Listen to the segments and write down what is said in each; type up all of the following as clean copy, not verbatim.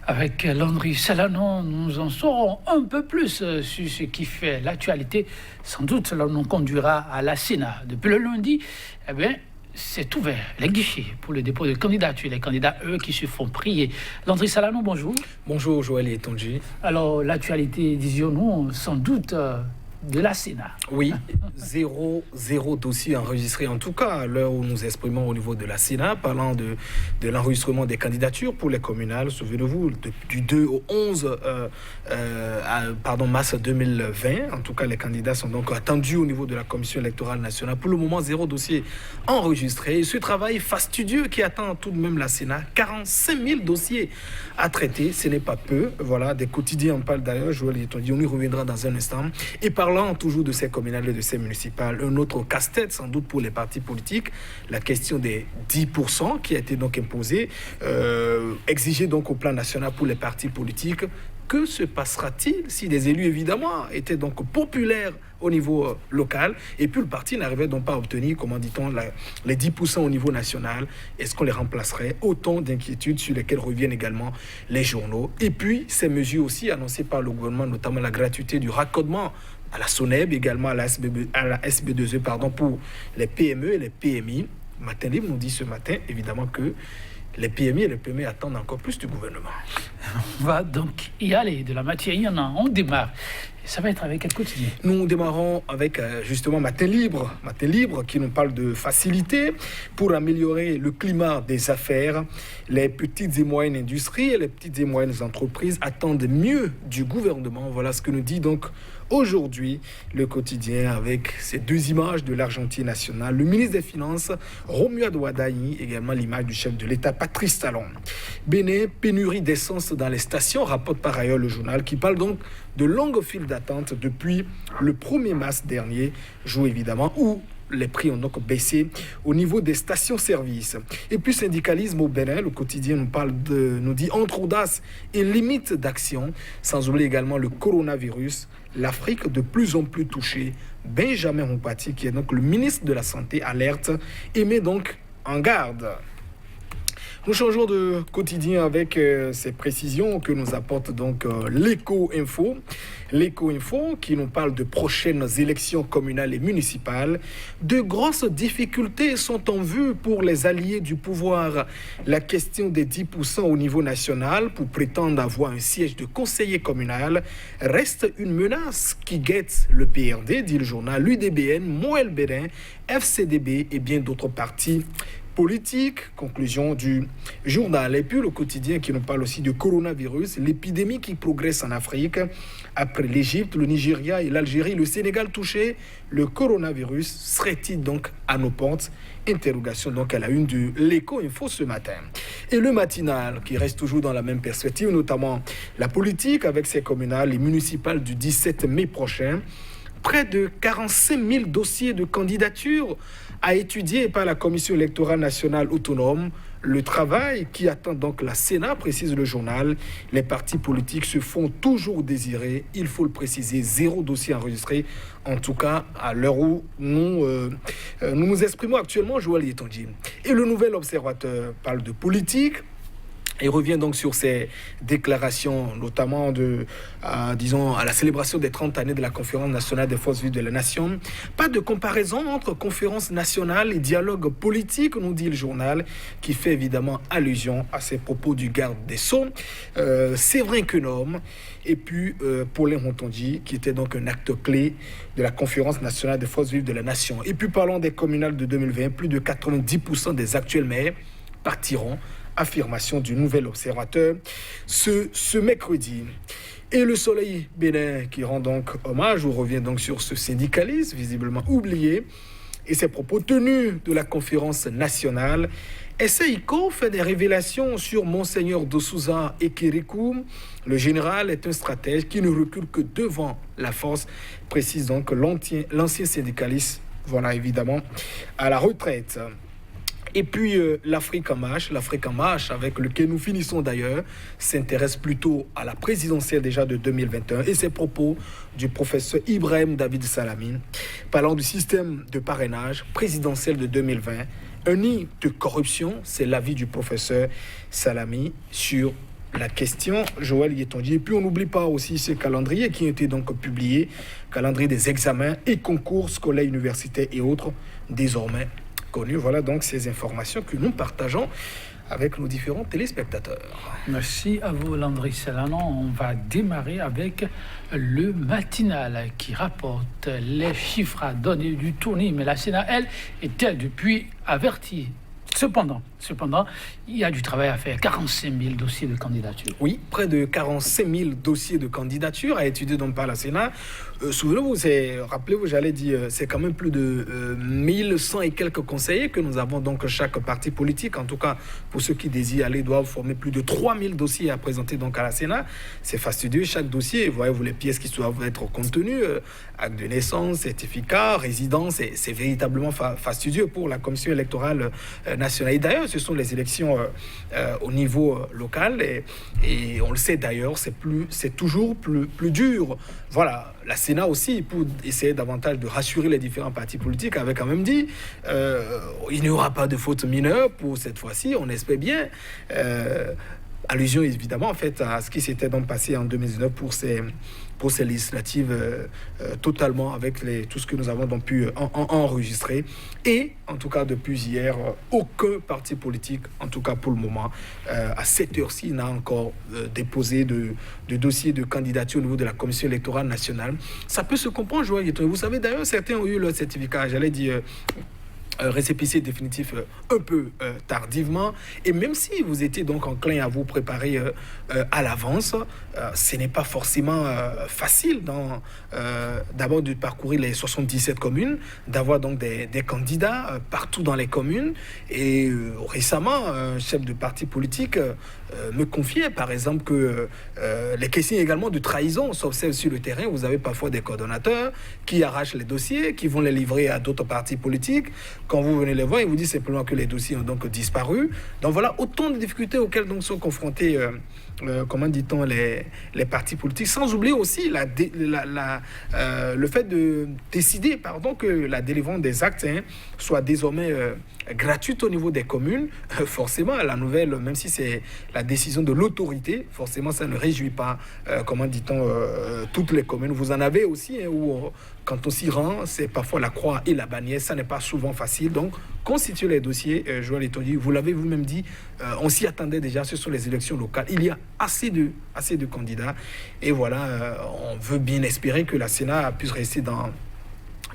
Avec Landry Salanon, nous en saurons un peu plus sur ce qui fait l'actualité. Sans doute, cela nous conduira à la Sénat. Depuis le lundi, c'est ouvert, les guichets pour le dépôt de candidature. Les candidats, eux, qui se font prier. Landry Salanon, bonjour. Bonjour, Joël et Tonji. Alors, l'actualité, disions-nous, sans doute, de la Sénat. Oui, zéro dossier enregistré, en tout cas à l'heure où nous exprimons au niveau de la Sénat, parlant de l'enregistrement des candidatures pour les communales. Souvenez-vous, du 2 au 11 mars 2020. En tout cas, les candidats sont donc attendus au niveau de la Commission électorale nationale. Pour le moment, zéro dossier enregistré. Et ce travail fastidieux qui attend tout de même la Sénat, 45 000 dossiers à traiter, ce n'est pas peu. Voilà, des quotidiens en parlent d'ailleurs, Joël et Tonji, on y reviendra dans un instant. Et parlant toujours de ces communales et de ces municipales, un autre casse-tête sans doute pour les partis politiques, la question des 10% qui a été donc imposée, exigée donc au plan national pour les partis politiques. Que se passera-t-il si des élus, évidemment, étaient donc populaires au niveau local et puis le parti n'arrivait donc pas à obtenir, comment dit-on, les 10% au niveau national? Est-ce qu'on les remplacerait? Autant d'inquiétudes sur lesquelles reviennent également les journaux. Et puis, ces mesures aussi annoncées par le gouvernement, notamment la gratuité du raccordement à la SONEB, également à la SB2E, pour les PME et les PMI. Matin Libre nous dit ce matin, évidemment, que les PMI et les PME attendent encore plus du gouvernement. On va donc y aller. De la matière, il y en a. On démarre. Ça va être avec quel quotidien? Nous démarrons avec justement Matin Libre qui nous parle de facilité pour améliorer le climat des affaires. Les petites et moyennes industries et les petites et moyennes entreprises attendent mieux du gouvernement. Voilà ce que nous dit donc aujourd'hui le quotidien avec ces deux images de l'Argentine nationale. Le ministre des Finances, Romuald Wadagni, également l'image du chef de l'État, Patrice Talon. Bénin, pénurie d'essence dans les stations, rapporte par ailleurs le journal qui parle donc de longues files d'attente depuis le 1er mars dernier, jour évidemment où les prix ont donc baissé au niveau des stations-service. Et puis syndicalisme au Bénin, le quotidien nous dit entre audace et limite d'action, sans oublier également le coronavirus, l'Afrique de plus en plus touchée. Benjamin Mpati, qui est donc le ministre de la Santé, alerte et met donc en garde. Nous changeons de quotidien avec ces précisions que nous apporte donc l'Éco-Info. L'Éco-Info qui nous parle de prochaines élections communales et municipales. De grosses difficultés sont en vue pour les alliés du pouvoir. La question des 10% au niveau national pour prétendre avoir un siège de conseiller communal reste une menace qui guette le PRD, dit le journal, l'UDBN, Moël Bénin, FCDB et bien d'autres partis politique, conclusion du journal. Et puis le quotidien qui nous parle aussi de coronavirus, l'épidémie qui progresse en Afrique. Après l'Égypte, le Nigeria et l'Algérie, le Sénégal touché, le coronavirus serait-il donc à nos portes? Interrogation donc à la une de l'Éco-Info ce matin. Et le matinal qui reste toujours dans la même perspective, notamment la politique avec ses communales et municipales du 17 mai prochain. Près de 45 000 dossiers de candidature à étudier par la Commission électorale nationale autonome. Le travail qui attend donc la Sénat, précise le journal. Les partis politiques se font toujours désirer. Il faut le préciser, zéro dossier enregistré. En tout cas, à l'heure où nous exprimons actuellement, Joël Tonji. Et le Nouvel Observateur parle de politique. Il revient donc sur ces déclarations, notamment à la célébration des 30 années de la Conférence nationale des forces vives de la nation. Pas de comparaison entre conférence nationale et dialogue politique, nous dit le journal, qui fait évidemment allusion à ces propos du garde des Sceaux. C'est vrai qu'un homme, et puis Paulin Rontondi, qui était donc un acte clé de la Conférence nationale des forces vives de la nation. Et puis parlons des communales de 2020, plus de 90% des actuels maires partiront. Affirmation du Nouvel Observateur ce mercredi. Et le Soleil Bénin qui rend donc hommage ou revient donc sur ce syndicalisme visiblement oublié et ses propos tenus de la conférence nationale. SAICO fait des révélations sur Monseigneur de Souza et Kirikou. Le général est un stratège qui ne recule que devant la force, précise donc l'ancien syndicaliste, voilà évidemment, à la retraite. Et puis l'Afrique en marche avec lequel nous finissons d'ailleurs, s'intéresse plutôt à la présidentielle déjà de 2021 et ses propos du professeur Ibrahim David Salamine, parlant du système de parrainage présidentiel de 2020. Un nid de corruption, c'est l'avis du professeur Salami sur la question, Joël Yetonji. Et puis on n'oublie pas aussi ce calendrier qui a été donc publié, calendrier des examens et concours scolaires, universitaires et autres, désormais connus. Voilà donc ces informations que nous partageons avec nos différents téléspectateurs. Merci à vous, Landry Célanon. On va démarrer avec le matinal qui rapporte les chiffres à donner du tournis. Mais la Sénat, elle, était depuis avertie. Cependant, il y a du travail à faire. 45 000 dossiers de candidature. Oui, près de 45 000 dossiers de candidature à étudier donc par la Sénat. Souvenez-vous, rappelez-vous, j'allais dire, c'est quand même plus de 1100 et quelques conseillers que nous avons donc chaque parti politique. En tout cas, pour ceux qui désirent aller, doivent former plus de 3000 dossiers à présenter donc à la Sénat. C'est fastidieux. Chaque dossier, voyez-vous les pièces qui doivent être contenues, acte de naissance, certificat, résidence, c'est véritablement fastidieux pour la commission électorale nationale. Et d'ailleurs, ce sont les élections au niveau local et on le sait d'ailleurs, c'est toujours plus dur. Voilà, la Sénat aussi, pour essayer davantage de rassurer les différents partis politiques, avait quand même dit il n'y aura pas de faute mineure pour cette fois-ci, on espère bien. Allusion évidemment en fait à ce qui s'était donc passé en 2019 pour ces législatives totalement avec tout ce que nous avons donc pu enregistrer. Et en tout cas depuis hier, aucun parti politique, en tout cas pour le moment, à cette heure-ci, n'a encore déposé de dossier de candidature au niveau de la Commission électorale nationale. Ça peut se comprendre, Joël. Vous savez d'ailleurs, certains ont eu leur certificat, j'allais dire récépissé définitif un peu tardivement, et même si vous étiez donc enclin à vous préparer à l'avance, ce n'est pas forcément facile d'abord de parcourir les 77 communes, d'avoir donc des candidats partout dans les communes. Et récemment, un chef de parti politique me confiait par exemple que les questions également de trahison s'observent sur le terrain. Vous avez parfois des coordonnateurs qui arrachent les dossiers, qui vont les livrer à d'autres partis politiques. Quand vous venez les voir, ils vous disent simplement que les dossiers ont donc disparu. Donc voilà autant de difficultés auxquelles donc sont confrontés, comment dit-on, les partis politiques. Sans oublier aussi le fait de décider que la délivrance des actes soit désormais gratuite au niveau des communes. Forcément, la nouvelle, même si c'est la décision de l'autorité, forcément, ça ne réjouit pas, comment dit-on, toutes les communes. Vous en avez aussi où, quand on s'y rend, c'est parfois la croix et la bannière. Ça n'est pas souvent facile. Donc, constituer les dossiers, Joël Yetonji, vous l'avez vous-même dit, on s'y attendait déjà, ce sont les élections locales. Il y a assez de candidats. Et voilà, on veut bien espérer que la Sénat puisse rester dans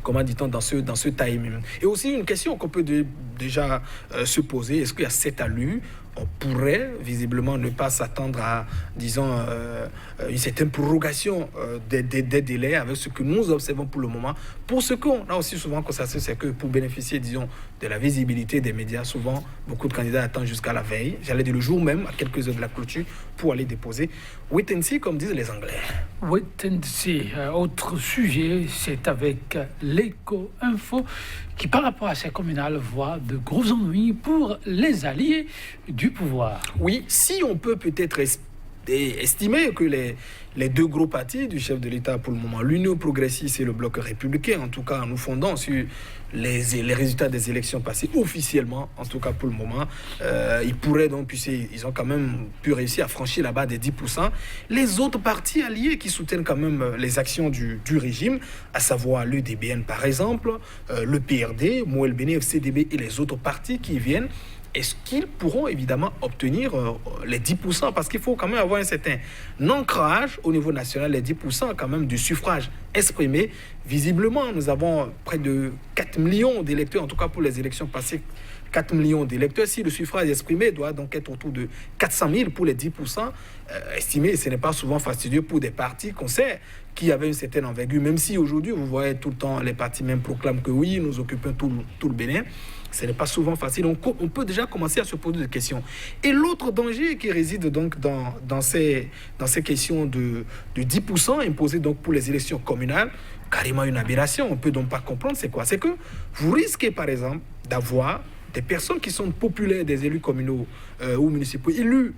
ce timing. Et aussi une question qu'on peut déjà se poser, est-ce qu'il y a cette allure? On pourrait visiblement ne pas s'attendre à, disons, une certaine prorogation des délais avec ce que nous observons pour le moment. Pour ce qu'on a aussi souvent constaté, c'est que pour bénéficier, disons, de la visibilité des médias, souvent, beaucoup de candidats attendent jusqu'à la veille, j'allais dire le jour même, à quelques heures de la clôture, pour aller déposer. Wait and see, comme disent les Anglais. Wait and see. Autre sujet, c'est avec l'éco-info qui, par rapport à ces communales, voit de gros ennuis pour les alliés du pouvoir. Oui, si on peut peut-être estimer que les deux gros partis du chef de l'État pour le moment, l'Union progressiste et le Bloc républicain, en tout cas nous fondons sur les résultats des élections passées officiellement, en tout cas pour le moment, ils pourraient donc, ils ont quand même pu réussir à franchir la barre des 10%. Les autres partis alliés qui soutiennent quand même les actions du régime, à savoir l'UDBN par exemple, le PRD, Moël-Béné, FCDB et les autres partis qui viennent, est-ce qu'ils pourront évidemment obtenir les 10%? Parce qu'il faut quand même avoir un certain ancrage au niveau national, les 10% quand même du suffrage exprimé. Visiblement, nous avons près de 4 millions d'électeurs, en tout cas pour les élections passées, 4 millions d'électeurs. Si le suffrage exprimé doit donc être autour de 400 000 pour les 10%, estimé, ce n'est pas souvent fastidieux pour des partis qu'on sait qui avaient une certaine envergure, même si aujourd'hui, vous voyez tout le temps, les partis même proclament que oui, nous occupons tout le Bénin. Ce n'est pas souvent facile. Donc, on peut déjà commencer à se poser des questions. Et l'autre danger qui réside donc dans ces questions de 10% imposés donc pour les élections communales, carrément une aberration, on ne peut donc pas comprendre c'est quoi. C'est que vous risquez par exemple d'avoir des personnes qui sont populaires, des élus communaux ou municipaux, élus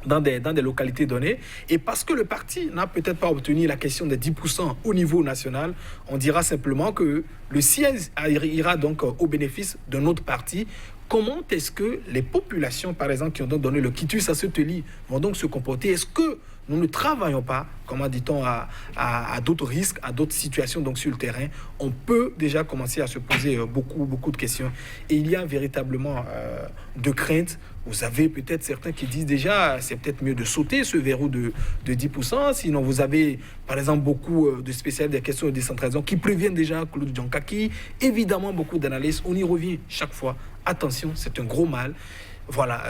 dans des localités données, et parce que le parti n'a peut-être pas obtenu la question des 10% au niveau national, on dira simplement que le siège ira donc au bénéfice d'un autre parti comment est-ce que les populations, par exemple, qui ont donc donné le quitus à ce TELI, vont donc se comporter? Est-ce que nous ne travaillons pas, comment dit-on, à d'autres risques, à d'autres situations donc sur le terrain? On peut déjà commencer à se poser beaucoup de questions. Et il y a véritablement de craintes. Vous avez peut-être certains qui disent déjà, c'est peut-être mieux de sauter ce verrou de 10%. Sinon, vous avez, par exemple, beaucoup de spécialistes des questions de décentralisation qui préviennent déjà Claude Djankaki. Évidemment, beaucoup d'analystes. On y revient chaque fois. Attention, c'est un gros mal. Voilà,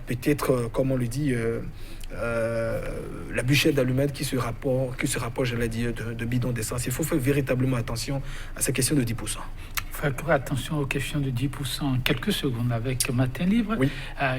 peut-être, comme on le dit, la bûchette d'allumette qui se rapproche, je l'ai dit, de bidon d'essence. Il faut faire véritablement attention à ces questions de 10%. Faire attention aux questions de 10% en quelques secondes avec Matin Libre. Oui.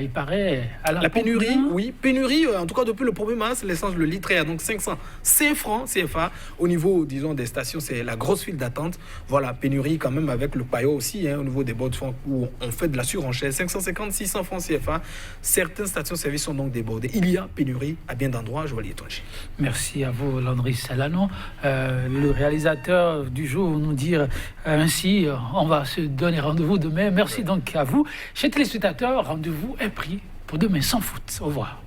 Il paraît à la pénurie, oui, pénurie, en tout cas depuis le 1er mars, l'essence, le litre est à donc 505 francs CFA. Au niveau, disons, des stations, c'est la grosse file d'attente. Voilà, pénurie quand même avec le paillot aussi, au niveau des bords de fond où on fait de la surenchère, 550, 600 francs CFA. Certaines stations-service sont donc débordées. Il y a pénurie à bien d'endroits, je vois les étrangers. Merci à vous, Landry Salano. Le réalisateur du jour nous dire ainsi, on va se donner rendez-vous demain. Merci donc à vous. Chers téléspectateurs, rendez-vous est pris pour demain sans faute. Au revoir.